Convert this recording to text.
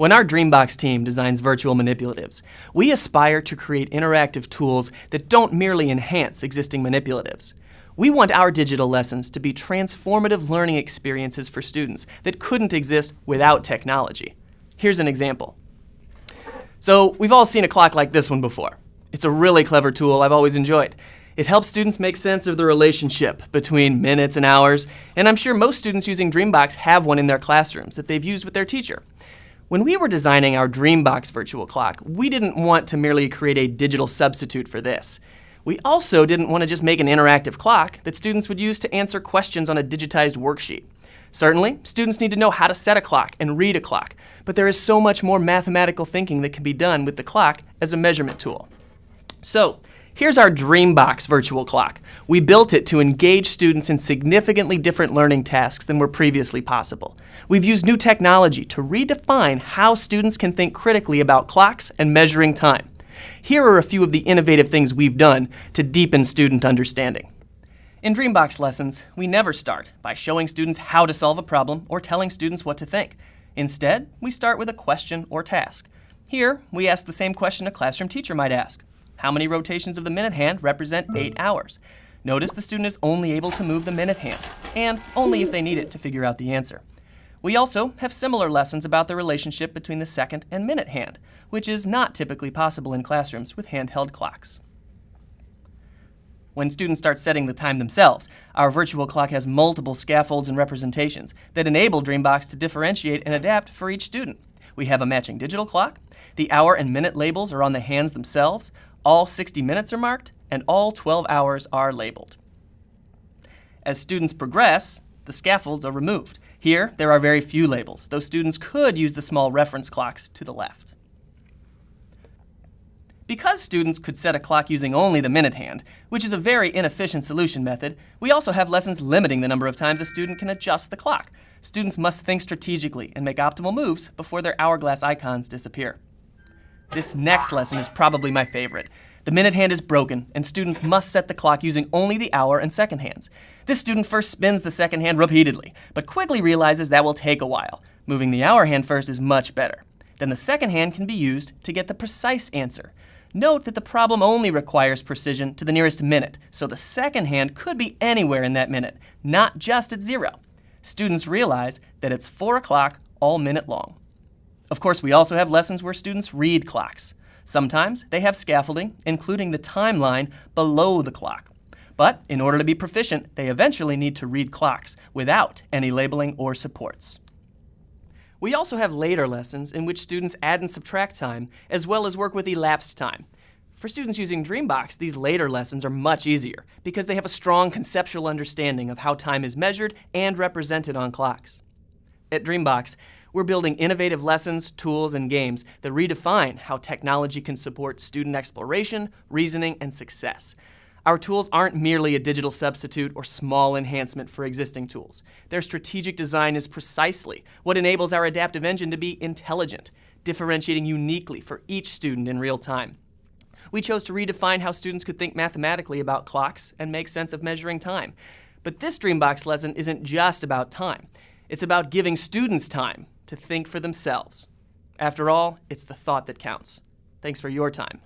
When our DreamBox team designs virtual manipulatives, we aspire to create interactive tools that don't merely enhance existing manipulatives. We want our digital lessons to be transformative learning experiences for students that couldn't exist without technology. Here's an example. So we've all seen a clock like this one before. It's a really clever tool I've always enjoyed. It helps students make sense of the relationship between minutes and hours, and I'm sure most students using DreamBox have one in their classrooms that they've used with their teacher. When we were designing our DreamBox virtual clock, we didn't want to merely create a digital substitute for this. We also didn't want to just make an interactive clock that students would use to answer questions on a digitized worksheet. Certainly, students need to know how to set a clock and read a clock, but there is so much more mathematical thinking that can be done with the clock as a measurement tool. So, here's our DreamBox virtual clock. We built it to engage students in significantly different learning tasks than were previously possible. We've used new technology to redefine how students can think critically about clocks and measuring time. Here are a few of the innovative things we've done to deepen student understanding. In DreamBox lessons, we never start by showing students how to solve a problem or telling students what to think. Instead, we start with a question or task. Here, we ask the same question a classroom teacher might ask. How many rotations of the minute hand represent 8 hours? Notice the student is only able to move the minute hand, and only if they need it to figure out the answer. We also have similar lessons about the relationship between the second and minute hand, which is not typically possible in classrooms with handheld clocks. When students start setting the time themselves, our virtual clock has multiple scaffolds and representations that enable DreamBox to differentiate and adapt for each student. We have a matching digital clock, the hour and minute labels are on the hands themselves, all 60 minutes are marked, and all 12 hours are labeled. As students progress, the scaffolds are removed. Here, there are very few labels, though students could use the small reference clocks to the left. Because students could set a clock using only the minute hand, which is a very inefficient solution method, we also have lessons limiting the number of times a student can adjust the clock. Students must think strategically and make optimal moves before their hourglass icons disappear. This next lesson is probably my favorite. The minute hand is broken, and students must set the clock using only the hour and second hands. This student first spins the second hand repeatedly, but quickly realizes that will take a while. Moving the hour hand first is much better. Then the second hand can be used to get the precise answer. Note that the problem only requires precision to the nearest minute, so the second hand could be anywhere in that minute, not just at 0. Students realize that it's 4 o'clock all minute long. Of course, we also have lessons where students read clocks. Sometimes they have scaffolding, including the timeline below the clock. But in order to be proficient, they eventually need to read clocks without any labeling or supports. We also have later lessons in which students add and subtract time, as well as work with elapsed time. For students using DreamBox, these later lessons are much easier because they have a strong conceptual understanding of how time is measured and represented on clocks. At DreamBox, we're building innovative lessons, tools, and games that redefine how technology can support student exploration, reasoning, and success. Our tools aren't merely a digital substitute or small enhancement for existing tools. Their strategic design is precisely what enables our adaptive engine to be intelligent, differentiating uniquely for each student in real time. We chose to redefine how students could think mathematically about clocks and make sense of measuring time. But this DreamBox lesson isn't just about time. It's about giving students time to think for themselves. After all, it's the thought that counts. Thanks for your time.